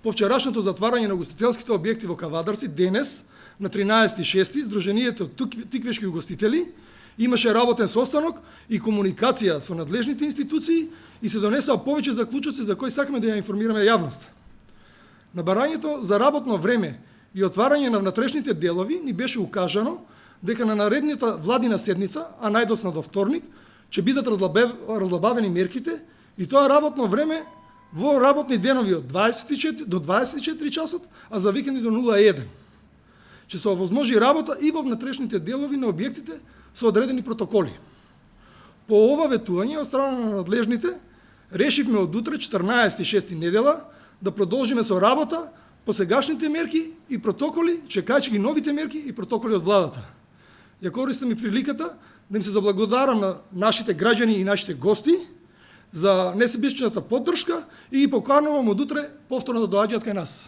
По вчерашното затварање на угостителските објекти во Кавадарци, денес, на 13.6, Сдруженијето Тиквешки угостители имаше работен состанок и комуникација со надлежните институции и се донесоа повеќе заклучоци за кои сакаме да ја информираме јавноста. На барањето за работно време и отварање на внатрешните делови ни беше укажано дека на наредната владина седница, а најдоцна до вторник, ќе бидат разлабавени мерките и тоа работно време во работни денови од 24 до 24 часот, а за викенди до 01. Ќе се овозможи работа и во внатрешните делови на објектите со одредени протоколи. По ова ветување од страна на надлежните, решивме од утре 14.6 недела да продолжиме со работа по сегашните мерки и протоколи, чекајќи ги новите мерки и протоколи од владата. Ја користам и приликата да им се заблагодарам на нашите граѓани и нашите гости за несебичната поддршка и ги поканувам од утре повторно да доаѓаат кај нас.